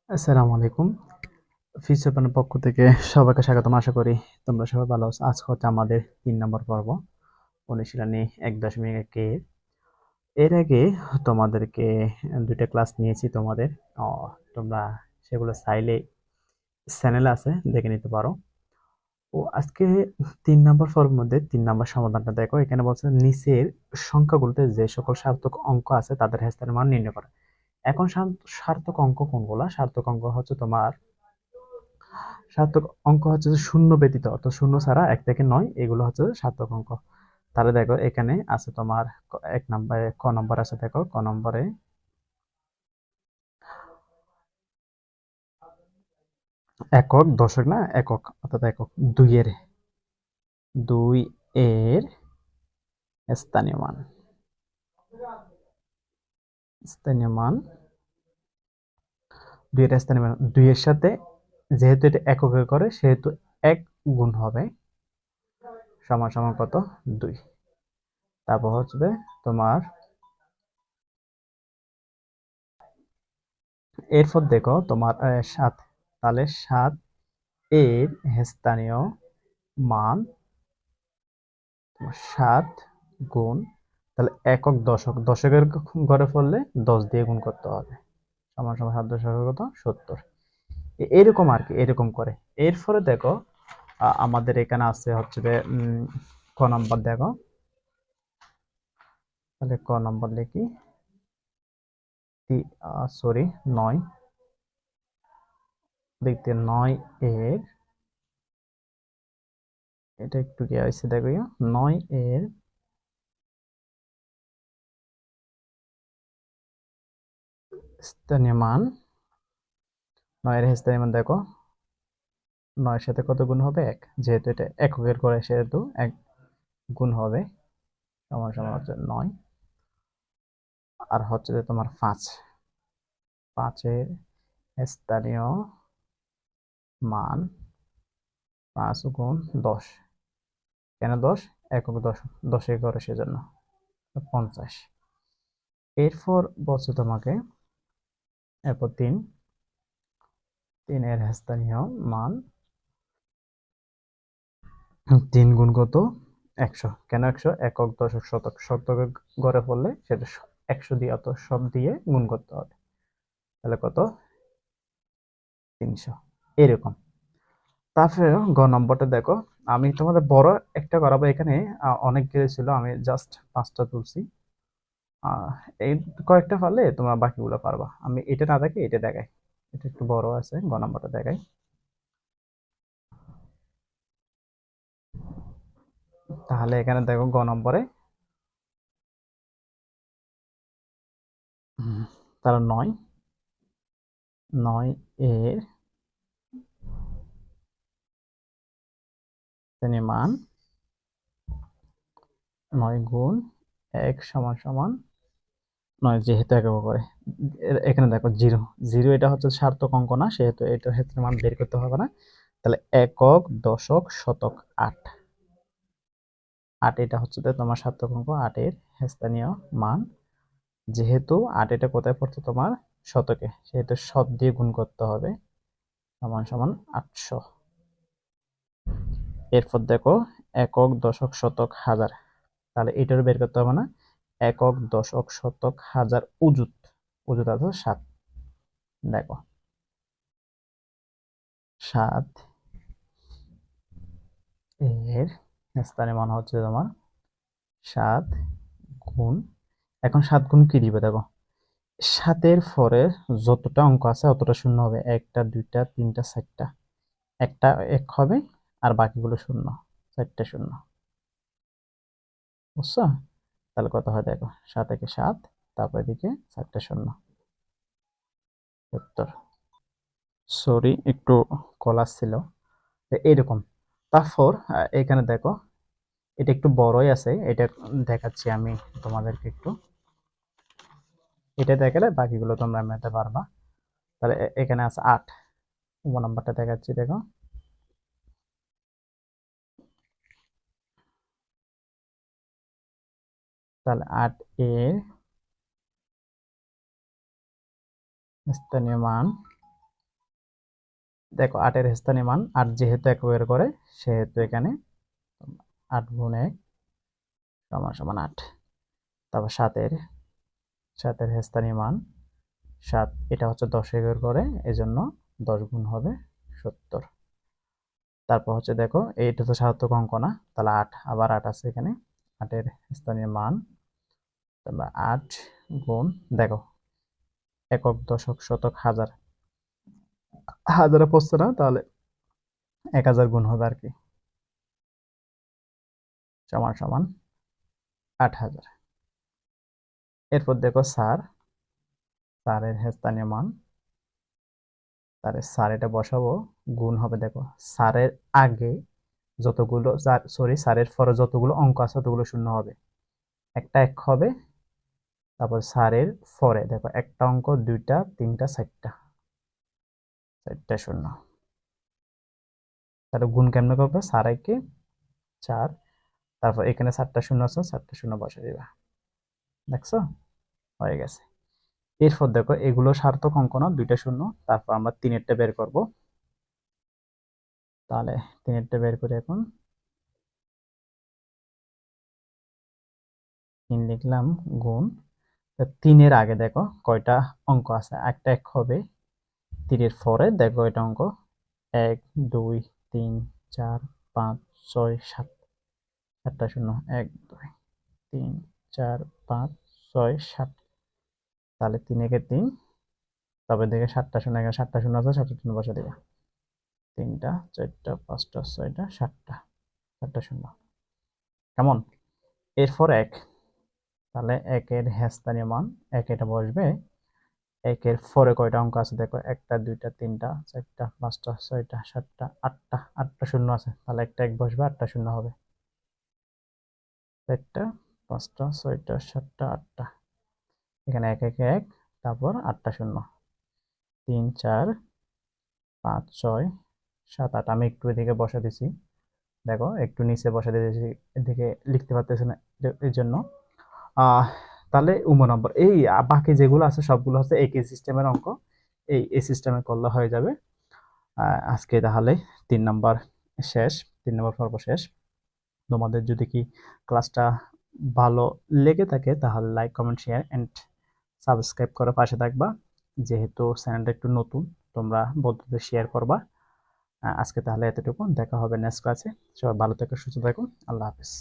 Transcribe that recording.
আসসালামু আলাইকুম। ফিউচারপ্যানের পক্ষ থেকে সবাইকে স্বাগতম। আশা করি তোমরা সবাই ভালো আছো। আজকে হচ্ছে আমাদের ৩ নম্বর পর্ব, অনুশীলনী ১.১ এর। এর আগে তোমাদেরকে ২ টা ক্লাস নিয়েছি তোমাদের। অ তোমরা সেগুলো চাইলে চ্যানেলে আছে, দেখে নিতে পারো। আজকে ৩ নম্বর পর্বের মধ্যে ৩ নম্বর সমাধানটা দেখো। এখানে বলছে নিচের সংখ্যাগুলোতে যে সকল সার্থক অঙ্ক আছে তাদের হ্যাশট্যাগের মান নির্ণয় করো। এখন সার্থক অঙ্ক কোনগুলা? সার্থক অঙ্ক হচ্ছে তোমার সার্থক অঙ্ক হচ্ছে যে শূন্য ব্যতীত, অর্থাৎ শূন্য ছাড়া ১ থেকে ৯, এগুলো হচ্ছে সার্থক অঙ্ক। তাহলে দেখো এখানে আছে তোমার ১ নম্বরে ক নম্বর আছে, দেখো ক নম্বরে একক, দশক না একক, অর্থাৎ একক ২ এর স্থানীয় মান, স্থানীয় মান ২ এর স্থানীয় মান ২ এর সাথে যেহেতু এটা এককে করে সেহেতু ১ গুণ হবে, সমান সমান কত? ২। তারপর হচ্ছে তোমার এরপর দেখো তোমার ৭, তাহলে ৭ এর স্থানীয় মান ৭ গুণ, তাহলে একক দশক, দশকের ঘরে পড়লে ১০ দিয়ে গুণ করতে হবে, সমান সমান ৭ দশকের কত? ৭০। এরকম আর কি, এরকম করে। এরপরে দেখো আমাদের এখানে আছে হচ্ছে যে ক নম্বর দেখো, তাহলে ক নম্বর লিখি, সরি ৯, দেখতে ৯ এর, এটা একটু কি হয়েছে দেখো, ৯ এর স্থানীয় মান, ৯ এর স্থানীয় মান দেখো ৯ এর সাথে কত গুণ হবে? ১, যেহেতু এটা এককের করে সেহেতু ১ গুণ হবে, সমান সমান হচ্ছে ৯। আর হচ্ছে যে তোমার ৫, ৫ এর স্থানীয় মান ৫ গুণ ১০, কেন ১০? একক দশক, ১০ করে সেজন্য ৫০। এরপর বলছে তোমাকে, এরপর ৩, ৩ এর স্থানীয় মান ৩ গুণ কত? ১০০, কেন ১০০? একক দশক শতক, শতকের ঘরে পড়লে সেটা ১০০ দিয়ে, অত সব দিয়ে গুণ করতে হবে, তাহলে কত? ৩০০। এরকম। তারপরে গ নম্বরটা দেখো, আমি তোমাদের বড় একটা করাবো, এখানে অনেকগুলো ছিল, আমি জাস্ট ৫টা তুলছি। আহ, এই কয়েকটা পারলে তোমরা বাকিগুলো পারবা। আমি এটা না দেখে এটা দেখাই, এটা একটু বড় আছে, গ নম্বরটা দেখাই। তাহলে এখানে দেখো গ নম্বরে তাহলে ৯, ৯ এর শ্রেণী মান ৯ গুণ ১ সমান সমান ৯, যেহেতু একক করে। এখানে দেখো জিরো, জিরো এটা হচ্ছে সার্থক অঙ্ক না, সেহেতু এটার ক্ষেত্রে মান বের করতে হবে না। তাহলে একক দশক শতক ৮, ৮ এটা হচ্ছে তোমার সার্থক অঙ্ক, ৮ এর স্থানীয় মান, যেহেতু ৮ এটা কোথায় পড়ছে তোমার? শতকে, সেহেতু শত দিয়ে গুণ করতে হবে, সমান সমান ৮০০। এরপর দেখো একক দশক শতক হাজার, তাহলে এটারও বের করতে হবে না। একক দশক শতক হাজার অযুত, অযুত আছে ৭, দেখো ৭ এর স্থানীয় মান হচ্ছে তোমার ৭ গুণ, এখন ৭ গুণ কি দিবে দেখো, ৭-এর পরে যতটা অঙ্ক আছে অতটা শূন্য হবে, একটা দুইটা তিনটা চারটা, একটা ১ হবে আর বাকিগুলো শূন্য, ৪টা শূন্য, বুঝছো? তাহলে কত হয় দেখো, ৭ একে ৭, তারপর এদিকে ৪টা শূন্য, ৭০। সরি, একটু কল আসছিল। এইরকম। তারপর এখানে দেখো, এটা একটু বড়ই আছে, এটা দেখাচ্ছি আমি তোমাদেরকে একটু, এটা দেখালে বাকিগুলো তোমরা মেলাতে পারবা। তাহলে এখানে আছে ৮, নাম্বারটা দেখাচ্ছি দেখো, তাহলে ৮ এর স্থানীয় মান দেখো 8 এর স্থানীয় মান 8 যেহেতু এককের করে সেহেতু এখানে 8 গুণ 1 সমান সমান 8। তারপর 7 এর স্থানীয় মান 7, এটা হচ্ছে 10 এর করে, এজন্য 10 গুণ হবে 70। তারপর হচ্ছে দেখো এইটা তো সার্থক অঙ্ক না, তাহলে 8, আবার 8 আছে এখানে। 8 এর স্থানীয় মান, তাহলে 8 গুণ, দেখো একক, দশক, শতক, হাজার, হাজারে পড়ছে না, তাহলে 1000 গুণ হবে আর কি, সমান সমান 8000। এরপর দেখো স্যারের স্থানীয় মান, তাহলে স্যার এটা বসাবো, গুণ হবে, দেখো স্যারের আগে যতগুলো, সরি স্যারের পরে যতগুলো অঙ্ক আছে ততগুলো শূন্য হবে, একটা এক হবে। তারপর স্যারের পরে দেখো একটা অঙ্ক, দুইটা, তিনটা, চারটা, চারটা শূন্য। তাহলে গুণ কেমনে করবে? স্যার একে 4, তারপর এখানে 4টা শূন্য আছে, 4টা শূন্য বসে দিবা। দেখছো, হয়ে গেছে। এরপর দেখো এগুলো সার্থক অঙ্ক না, দুইটা শূন্য। তারপর আমরা তিনেরটা বের করব। তাহলে তিনেরটা বের করি এখন। 3 লিখলাম, গুণ, তিনের আগে দেখো কয়টা অঙ্ক আছে, একটা এক হবে। তিনের পরে দেখো এটা অঙ্ক 1, 2, 3, 4, 5, 6, 7, 7টা শূন্য, 1, 2, 3, 4, 5, 6, 7। তাহলে 3 একে 3, তবে দেখে 7টা শূন্য, এখানে 7টা শূন্য আছে, 7টা শূন্য বসে দেবে। 3টা, 4টা, 5টা, 6টা, 7টা, 7টা শূন্য। কেমন? এরপর 1, তাহলে 1 এর স্থানীয় মান 1, এটা বসবে। 1 এর পরে কয়টা অঙ্ক আছে দেখো, একটা, দুইটা, তিনটা, চারটা, 5টা, 6টা, 7টা, 8টা, 8টা শূন্য আছে, তাহলে একটা এক বসবে, 8টা শূন্য হবে। 4টা, 5টা, 6টা, 7টা, 8টা, এখানে 1, 1, 1, তারপর 8টা শূন্য, 3, 4, 5, 6, 7, 8। আমি একটু এদিকে বসা দিছি, দেখো একটু নিচে বসা দিয়েছি, এদিকে লিখতে পারতেছি না, এই জন্য। তাহলে নম্বর এই বাকি যেগুলো আছে সবগুলো হচ্ছে একই সিস্টেমের অঙ্ক, এই সিস্টেমে করলে হয়ে যাবে। আজকে তাহলে 3 নম্বর শেষ, 3 নম্বর পর্ব শেষ। তোমাদের যদি কি ক্লাসটা ভালো লেগে থাকে তাহলে like, comment, share and subscribe করে পাশে থাকবা। যেহেতু চ্যানেলটা একটু নতুন, তোমরা বন্ধুদের শেয়ার করবা। আজকে তাহলে এতটুকু, দেখা হবে নেক্সট ক্লাসে। সবাই ভালো থেকো, সুস্থ থাকো, আল্লাহ হাফেজ।